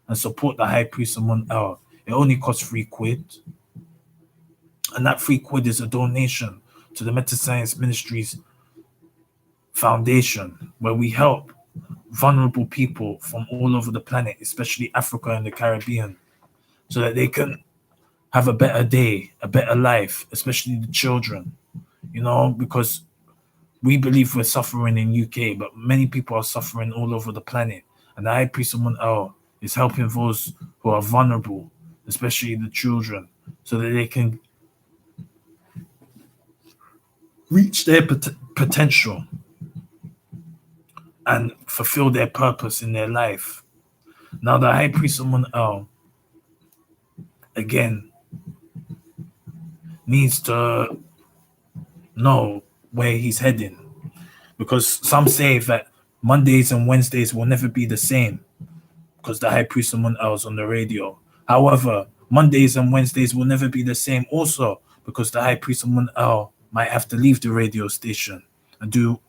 and support the high priest Amun El. It only costs £3, and that £3 is a donation to the Metascience Ministries Foundation, where we help vulnerable people from all over the planet, especially Africa and the Caribbean, so that they can have a better day, a better life, especially the children, because we believe we're suffering in UK, but many people are suffering all over the planet. And the high priest Amun El is helping those who are vulnerable, especially the children, so that they can reach their potential and fulfill their purpose in their life. Now, the high priest Amun El, again, needs to know where he's heading. Because some say that Mondays and Wednesdays will never be the same because the high priest Amun is on the radio. However, Mondays and Wednesdays will never be the same also because the high priest Amun might have to leave the radio station and do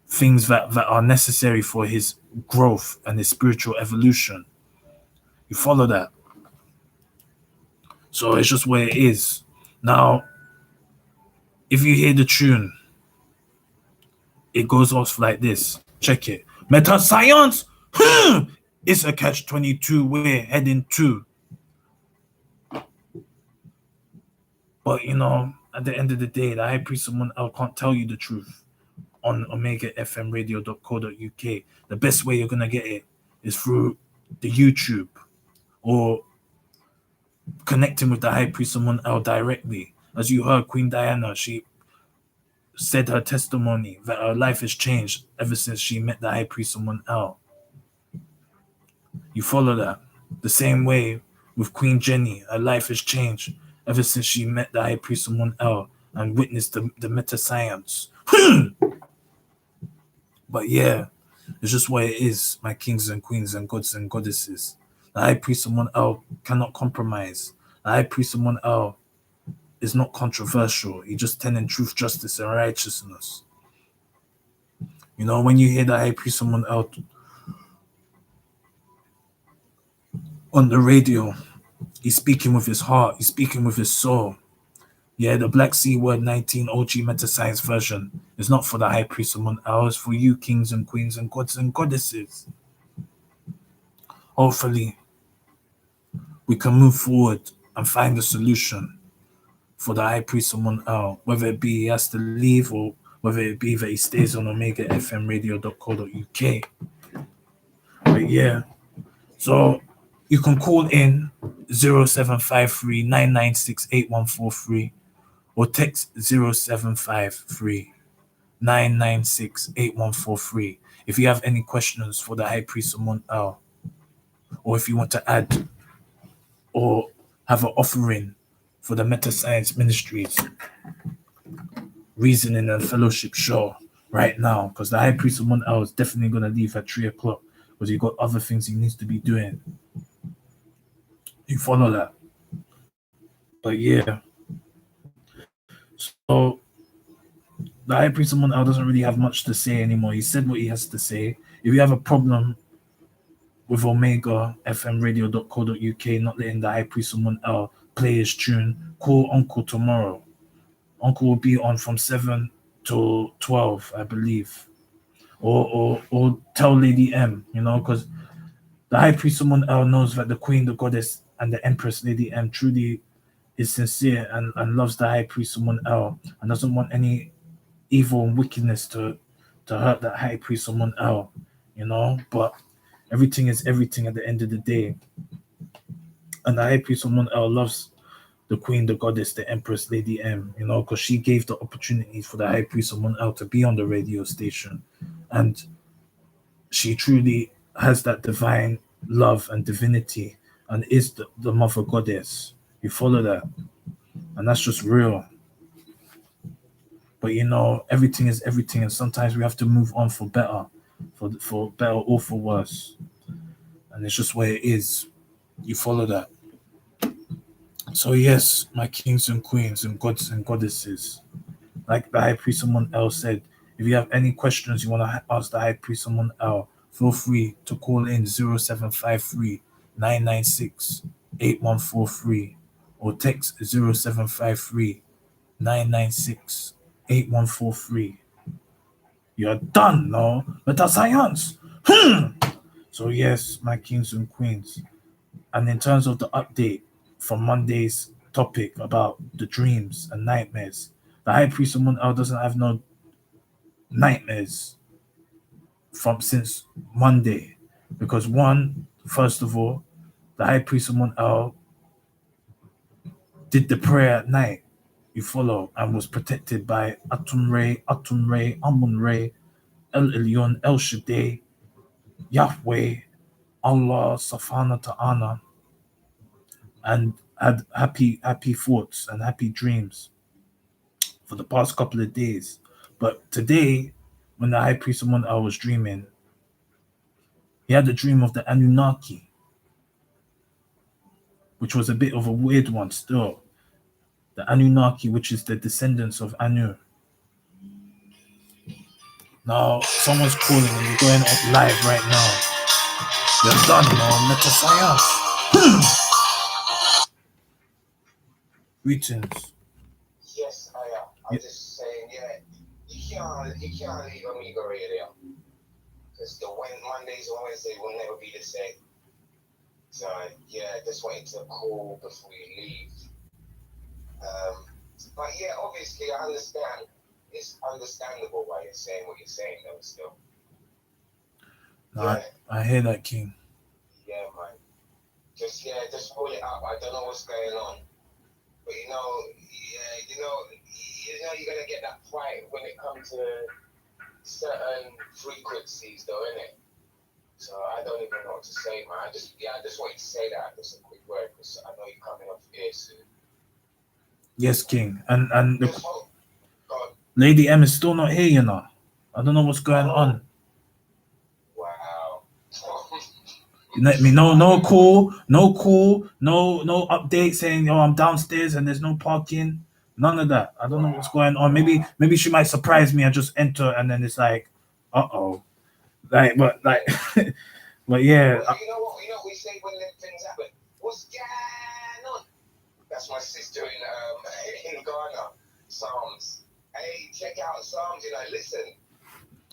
things that are necessary for his growth and his spiritual evolution. You follow that? So it's just where it is. Now, if you hear the tune, it goes off like this. Check it. Metascience! It's a catch-22 we're heading to. But, you know, at the end of the day, the high priest someone else can't tell you the truth on omegafmradio.co.uk. The best way you're going to get it is through the YouTube or connecting with the high priest someone else directly. As you heard, Queen Diana, she said her testimony that her life has changed ever since she met the high priest someone else. You follow that? The same way with Queen Jenny, her life has changed ever since she met the high priest someone else and witnessed the Metascience. But yeah, it's just what it is, my kings and queens and gods and goddesses. The high priest someone else cannot compromise. The high priest someone else is not controversial. He just tending truth, justice, and righteousness. You know, when you hear the high priest someone else on the radio, he's speaking with his heart, he's speaking with his soul. Yeah, the Black Sea Word 19 OG Metascience version is not for the high priest someone else, for you kings and queens and gods and goddesses. Hopefully, we can move forward and find a solution for the high priest someone else, whether it be he has to leave or whether it be that he stays on omegafmradio.co.uk. But yeah, so you can call in 0753 996 8143 or text 0753 996 8143 if you have any questions for the high priest Amun Al, or if you want to add or have an offering for the Metascience Ministries Reasoning and Fellowship show right now, because the high priest Amun Al is definitely going to leave at 3 o'clock because he got other things he needs to be doing. You follow that? But yeah, so the high priest Amun Al doesn't really have much to say anymore. He said what he has to say. If you have a problem with omegafmradio.co.uk not letting the high priest Amun Al play his tune, call Uncle tomorrow. Uncle will be on from 7 to 12, I believe. Or tell Lady M, you know, because the high priest Amun Al knows that the queen, the goddess, and the empress Lady M truly is sincere and loves the high priest Amun Al and doesn't want any evil and wickedness to hurt that high priest Amun Al, you know. But everything is everything at the end of the day. And the high priest Amun Al loves the queen, the goddess, the empress Lady M, you know, because she gave the opportunity for the high priest Amun Al to be on the radio station. And she truly has that divine love and divinity and is the mother goddess. You follow that? And that's just real. But you know, everything is everything, and sometimes we have to move on for better, for better or for worse. And it's just where it is. You follow that? So yes, my kings and queens and gods and goddesses, like the high priest Amun El said, if you have any questions you want to ask the high priest Amun El, feel free to call in 0753 996 8143 or text 0753 996 8143. You're done, no? Metascience. So yes, my kings and queens. And in terms of the update from Monday's topic about the dreams and nightmares, the high priest Amun El doesn't have no nightmares since Monday. Because first of all, the high priest Amun El did the prayer at night. You follow, and was protected by Atum Re, Amun Re, El Elyon, El Shaddai, Yahweh, Allah, Subhanahu Ta'ala, and had happy thoughts and happy dreams for the past couple of days. But today, when the high priest Amun was dreaming, he had a dream of the Anunnaki, which was a bit of a weird one still. The Anunnaki, which is the descendants of Anu. Now, someone's calling and we're going on live right now. You're done, man. Metascience. Greetings. Yes, I am. I'm just saying, yeah, you can't leave Amiga Radio. Because the Mondays and Wednesdays will never be the same. So, yeah, just wanted to call before you leave. But yeah, obviously, I understand. It's understandable why you're saying what you're saying, though, still. No, Yeah. I hear that, King. Yeah, man. Just hold it up. I don't know what's going on. But you're gonna get that fight when it comes to certain frequencies, though, innit? So I don't even know what to say, man. I just wanted to say that. Just a quick word, because I know you're coming off here soon. Yes, King. And Just hold. God. Lady M is still not here, you know. I don't know what's going on. Wow. Let me know. No call, no update saying, "Yo, I'm downstairs and there's no parking." None of that. I don't know what's going on. Maybe she might surprise me. I just enter and then it's like, but yeah. Well, you know what we say when them things happen? What's going on? That's my sister in Ghana. Psalms. Hey, check out Psalms. Listen.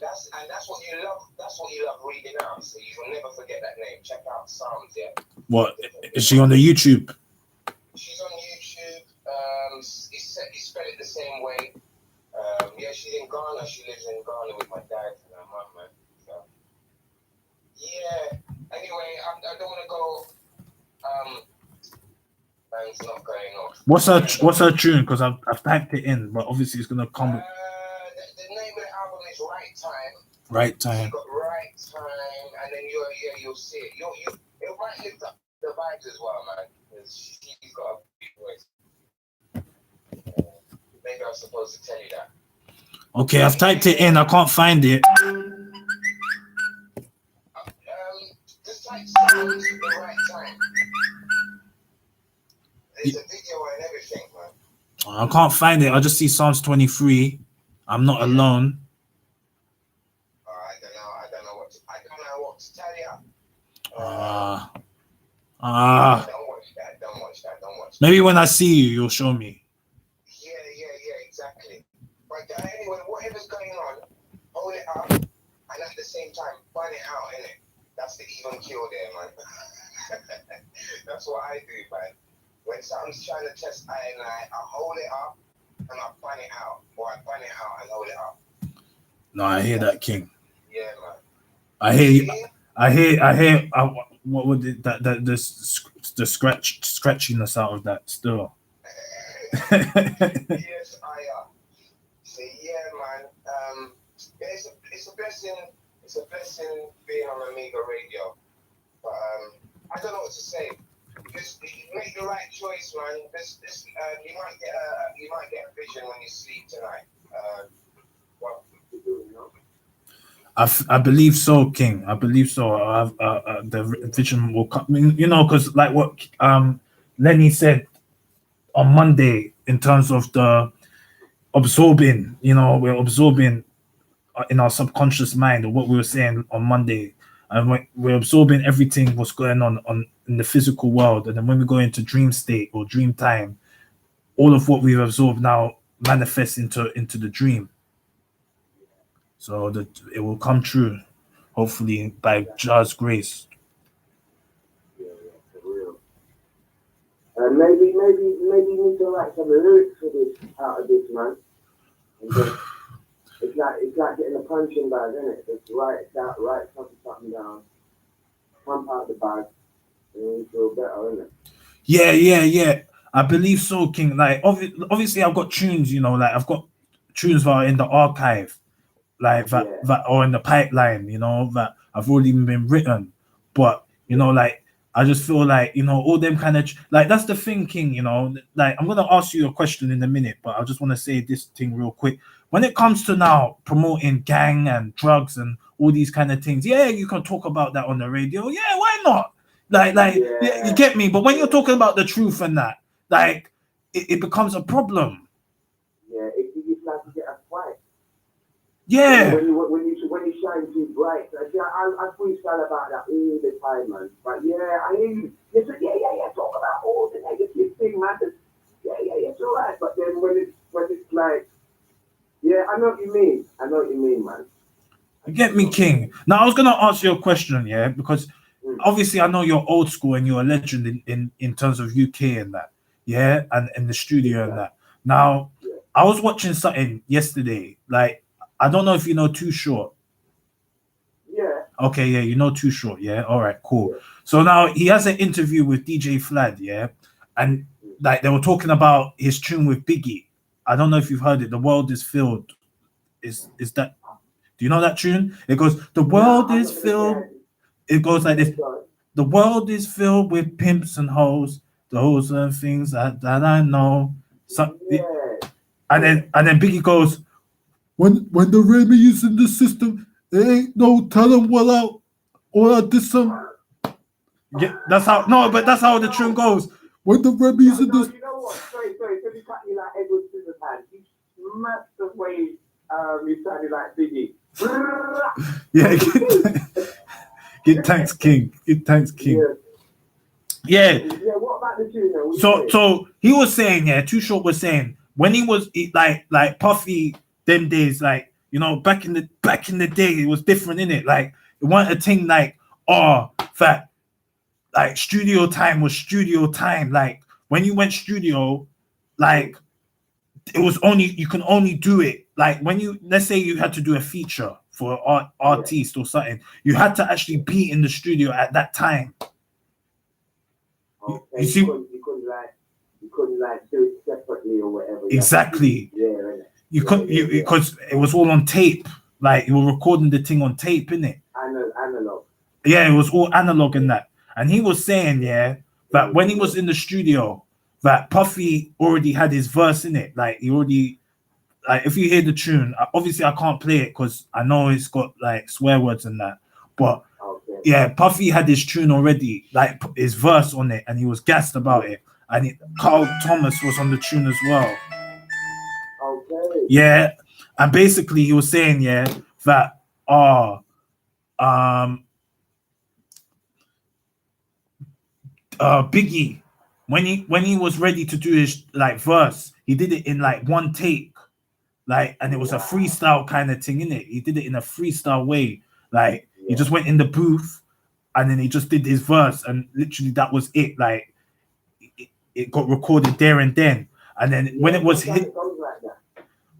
That's what you love. That's what you love reading out. So you will never forget that name. Check out Psalms. Yeah. What is she on the YouTube? She's on YouTube. You spell it the same way. Yeah, she's in Ghana. She lives in Ghana with my dad and her mum, man. So, yeah. Anyway, I don't want to go. It's not going off. What's her tune? Because I've typed it in, but obviously it's gonna come. The name of the album is Right Time. Right Time. You got Right Time, and then you'll see it. It might lift up the vibes as well, man. Because she's got a big voice. Maybe I'm supposed to tell you that. Okay, I've typed it in. I can't find it. Just type Sounds the Right Time. There's a video and everything, man. I can't find it. I just see Psalms 23. I'm not alone. I don't know what to tell you. Don't watch that. Maybe when I see you, you'll show me. Yeah, exactly. But anyway, whatever's going on, hold it up, and at the same time, find it out, innit? That's the even kill there, man. That's what I do, man. When something's trying to test I hold it up, and I find it out. Or I find it out and hold it up. No, I hear that, King. Yeah, man. I hear you. I hear. What would it, the scratchiness out of that still? Yes, I so yeah, man. It's a blessing. It's a blessing being on Amiga Radio. But I don't know what to say. Just make the right choice, man. You might get a vision when you sleep tonight. What to do, you know? I believe so, King. I believe so. The vision will come. You know, because like what Lenny said on Monday in terms of the absorbing. You know, we're absorbing in our subconscious mind, or what we were saying on Monday, and we're absorbing everything what's going on in the physical world, and then when we go into dream state or dream time, all of what we've absorbed now manifests into the dream. So that it will come true, hopefully by God's grace. Yeah, for real. Maybe you need to write some lyrics for this out of this, man. And just, it's like getting a punching bag, isn't it? Just write something down, pump out the bag, and you feel better, isn't it? Yeah. I believe so, King. Like obviously I've got tunes, you know, like I've got tunes that are in the archive, like that or in the pipeline, you know, that I've already been written. But you know, like I just feel like, you know, all them kind of like, that's the thing, King, you know, like I'm gonna ask you a question in a minute, but I just want to say this thing real quick. When it comes to now promoting gang and drugs and all these kind of things, yeah, you can talk about that on the radio. Yeah, why not? Yeah, you get me. But when you're talking about the truth and that, like, it becomes a problem. Yeah, it's like you get a fight. Yeah. When you shine too bright, like, yeah, I freestyle about that all the time, man. But yeah, I hear you. You say, yeah, talk about all the negative thing, man. Yeah, it's all right. But then when it's like, yeah, I know what you mean, man. You get me, King. Now I was gonna ask you a question, yeah, because obviously I know you're old school and you're a legend in terms of UK and that, yeah, and in the studio and that. Now, I was watching something yesterday, like, I don't know if you know Too Short. Yeah. Okay, yeah, you know Too Short, yeah. All right, cool. Yeah. So now he has an interview with DJ Flad, yeah, and like they were talking about his tune with Biggie. I don't know if you've heard it. The world is filled. Is that? Do you know that tune? It goes, the world is filled. It goes like this. The world is filled with pimps and hoes. Those are things that I know. So, and then Biggie goes, when the Remy is in the system, there ain't no telling what out or I did some. Yeah, that's how the tune goes. When the Remy is in the. You know what? Sorry, because you cut me like Edward Scissorhands. You smashed the way you sounded like Biggie. Yeah, get thanks, King. Get thanks, King. Yeah. Yeah, what about the tune though? So he was saying, yeah, Too Short was saying when he was like Puffy, them days, like, you know, back in the day, it was different, innit? Like, it wasn't a thing like, that like studio time was studio time. Like when you went studio, like it was only, you can only do it like when you, let's say you had to do a feature for an artist or something, you had to actually be in the studio at that time. Okay, you see, you couldn't do it separately or whatever. Exactly. Because it was all on tape. Like you were recording the thing on tape, innit? Analog. Yeah, it was all analog and that. And he was saying, yeah, that when he was in the studio, that Puffy already had his verse in it. Like he already, like if you hear the tune, obviously I can't play it because I know it's got like swear words and that. But yeah, Puffy had his tune already, like his verse on it, and he was gassed about it. And Carl Thomas was on the tune as well. Okay. Yeah, and basically he was saying, yeah, that Biggie, when he was ready to do his like verse, he did it in like one take, like, and it was a freestyle kind of thing, innit? He did it in a freestyle way, like he just went in the booth and then he just did his verse, and literally that was it. Like it got recorded there and then, and then when it was his,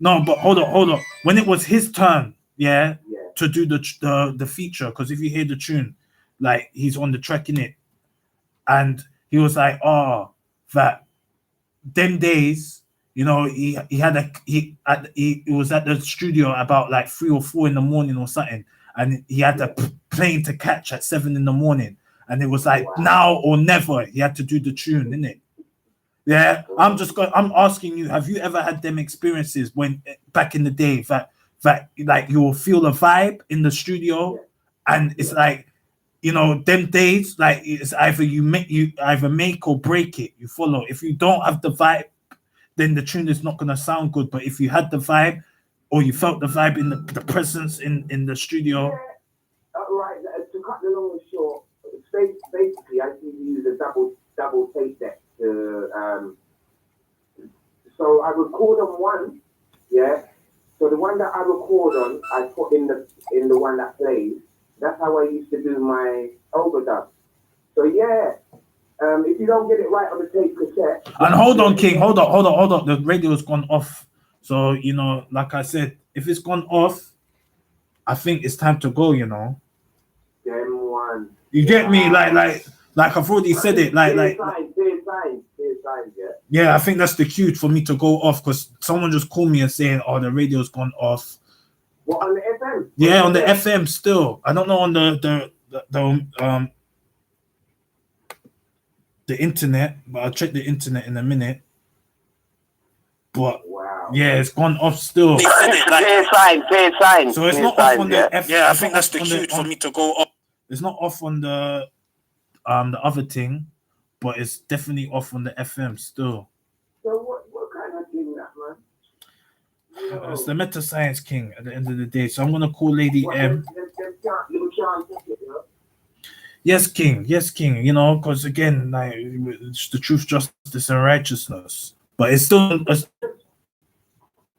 no, but hold on, when it was his turn, to do the feature, because if you hear the tune, like he's on the track in it. And he was like, that them days, you know, he was at the studio about like 3 or 4 in the morning or something, and he had a plane to catch at 7 in the morning, and it was like now or never. He had to do the tune, innit? Yeah, I'm asking you, have you ever had them experiences when back in the day that like you will feel a vibe in the studio, and it's like, you know, them days, like it's either you make or break it. You follow. If you don't have the vibe, then the tune is not gonna sound good. But if you had the vibe, or you felt the vibe in the presence in the studio. Right. To cut the long and short, basically, I can use a double tape deck to. So I record on one, So the one that I record on, I put in the one that plays. That's how I used to do my overdub. So if you don't get it right on the tape cassette. And hold on, King, hold on. The radio's gone off. So, you know, like I said, if it's gone off, I think it's time to go, you know. Them one. You get me? Like I've already said it. Yeah, I think that's the cue for me to go off, because someone just called me and saying, the radio's gone off. What, on the FM? Yeah, on the FM still. I don't know on the the internet, but I'll check the internet in a minute. But Wow. yeah, it's gone off still. They said it like Pay sign. So it's pay not sign, off on yeah? the F. yeah, I it's think not that's off the on cue for on- me to go up. It's not off on the other thing, but it's definitely off on the FM still. So what kind of thing that, man? It's the Metascience King at the end of the day. So I'm gonna call Lady M. You can't take it, you know? Yes, King. Yes, King. You know, because again, like it's the truth, justice, and righteousness. But it's still